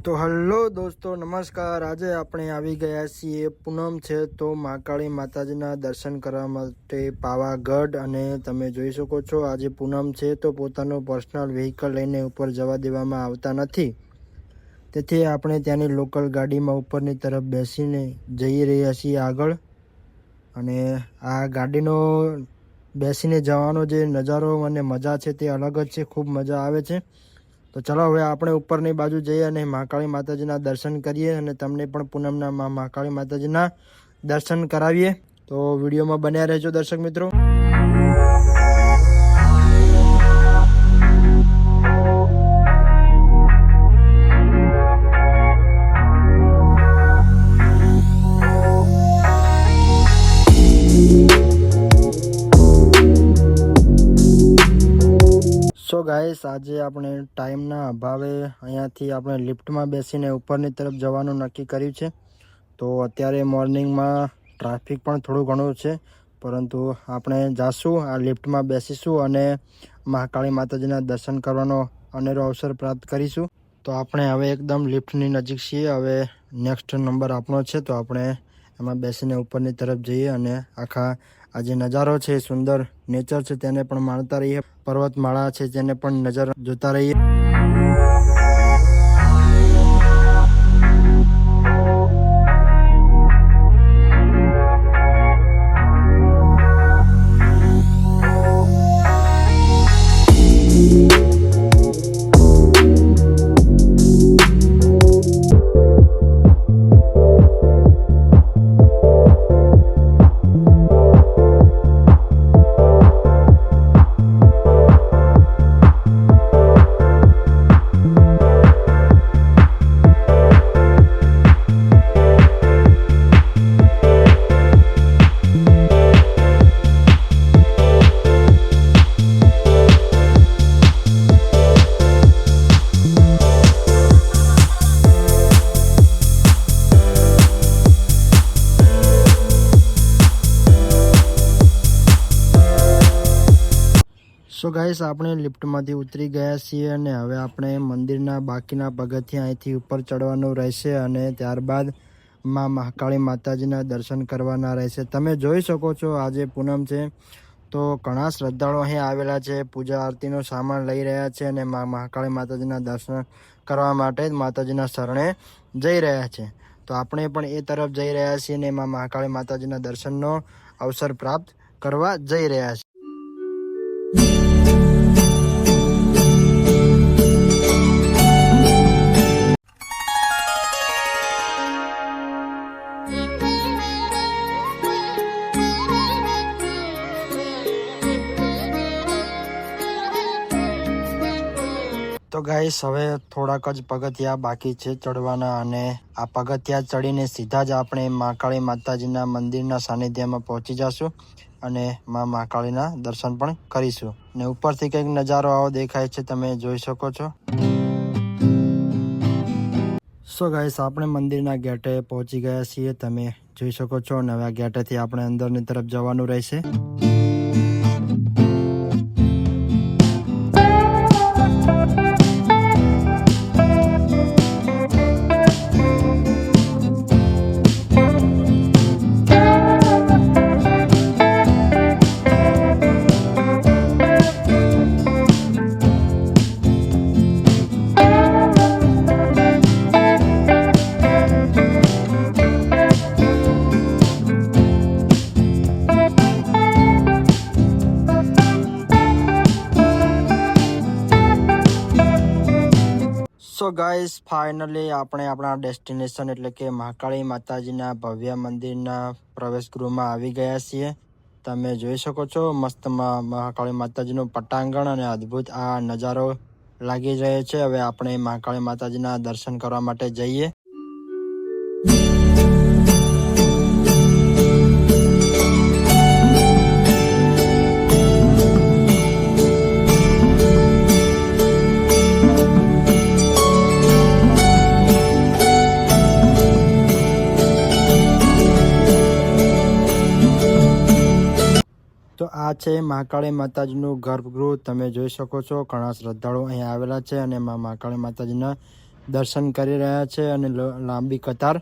તો હલો દોસ્તો, નમસ્કાર. આજે આપણે આવી ગયા છીએ, પૂનમ છે તો મહાકાળી માતાજીના દર્શન કરવા માટે પાવાગઢ. અને તમે જોઈ શકો છો આજે પૂનમ છે તો પોતાનું પર્સનલ વ્હીકલ લઈને ઉપર જવા દેવામાં આવતા નથી. તેથી આપણે ત્યાંની લોકલ ગાડીમાં ઉપરની તરફ બેસીને જઈ રહ્યા છીએ આગળ. અને આ ગાડીનો બેસીને જવાનો જે નજારો અને મજા છે તે અલગ જ છે, ખૂબ મજા આવે છે. તો ચલો હવે આપણે ઉપરની બાજુ જઈએ અને મહાકાળી માતાજીના દર્શન કરીએ અને તમને પણ પૂનમના મહાકાળી માતાજીના દર્શન કરાવીએ. તો વિડીયોમાં બન્યા રહેજો દર્શક મિત્રો. સો ગાઈસ, આજે આપણે ટાઈમના અભાવે અહીંયાથી આપણે લિફ્ટમાં બેસીને ઉપરની તરફ જવાનું નક્કી કર્યું છે. તો અત્યારે મોર્નિંગમાં ટ્રાફિક પણ થોડું ઘણું છે, પરંતુ આપણે જાશું, આ લિફ્ટમાં બેસીશું અને મહાકાળી માતાજીના દર્શન કરવાનો અનેરો અવસર પ્રાપ્ત કરીશું. તો આપણે હવે એકદમ લિફ્ટની નજીક છીએ. હવે નેક્સ્ટ નંબર આપણો છે, તો આપણે એમાં બેસીને ઉપરની તરફ જઈએ અને આખા આ જે નજારો છે, સુંદર નેચર છે, તેને પણ માણતા રહીએ. પર્વતમાળા છે તેને પણ નજર જોતા રહીએ. સો ગાઈસ, આપણે લિફ્ટમાંથી ઉતરી ગયા છીએ અને હવે આપણે મંદિરના બાકીના પગથિયાં અહીંથી ઉપર ચડવાનું રહેશે અને ત્યારબાદ મહાકાળી માતાજીના દર્શન કરવાના રહેશે. તમે જોઈ શકો છો આજે પૂનમ છે તો ઘણા શ્રદ્ધાળુઓ અહીં આવેલા છે, પૂજા આરતીનો સામાન લઈ રહ્યા છે અને મહાકાળી માતાજીના દર્શન કરવા માટે માતાજીના શરણે જઈ રહ્યા છે. તો આપણે પણ એ તરફ જઈ રહ્યા છીએ અને એમાં મહાકાળી માતાજીના દર્શનનો અવસર પ્રાપ્ત કરવા જઈ રહ્યા છીએ. તો ગાઈસ, હવે થોડાક જ પગથિયા બાકી છે ચડવાના અને આ પગથિયા ચડીને સીધા જ આપણે મહાકાળી માતાજીના મંદિરના સાનિધ્યમાં પહોંચી જશું અને મહાકાળીના દર્શન પણ કરીશું. અને ઉપરથી કંઈક નજારો આવો દેખાય છે, તમે જોઈ શકો છો. સો ગાઈસ, આપણે મંદિરના ગેટે પહોંચી ગયા છીએ, તમે જોઈ શકો છો. અને હવે આ ગેટેથી આપણે અંદરની તરફ જવાનું રહેશે. સો ગાઈસ, ફાઇનલી આપણે આપણા ડેસ્ટિનેશન એટલે કે મહાકાળી માતાજીના ભવ્ય મંદિરના પ્રવેશ ગૃહમાં આવી ગયા છીએ. તમે જોઈ શકો છો મસ્ત મહાકાળી માતાજીનું પટાંગણ અને અદ્ભુત આ નજારો લાગી રહ્યો છે. હવે આપણે મહાકાળી માતાજીના દર્શન કરવા માટે જઈએ. તો આ છે મહાકાળી માતાજીનું ગર્ભગૃહ. તમે જોઈ શકો છો ઘણા શ્રદ્ધાળુઓ અહીંયા આવેલા છે અને મહાકાળી માતાજીના દર્શન કરી રહ્યા છે અને લાંબી કતાર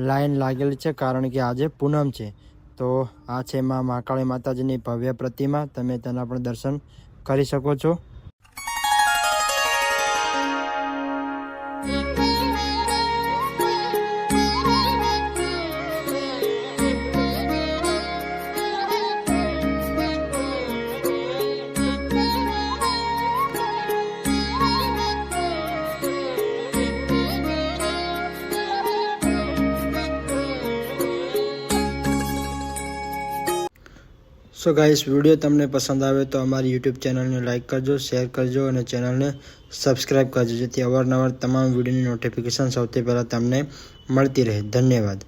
લાઈન લાગેલી છે, કારણ કે આજે પૂનમ છે. તો આ છે માં મહાકાળી માતાજીની ભવ્ય પ્રતિમા. તમે તેના પણ દર્શન કરી શકો છો. સો ગાઈસ, વિડીયો તમને પસંદ આવે તો અમારી યુટ્યુબ ચેનલને લાઇક કરજો, શેર કરજો અને ચેનલને સબસ્ક્રાઈબ કરજો, જેથી અવારનવાર તમામ વિડીયોની નોટિફિકેશન સૌથી પહેલાં તમને મળતી રહે. ધન્યવાદ.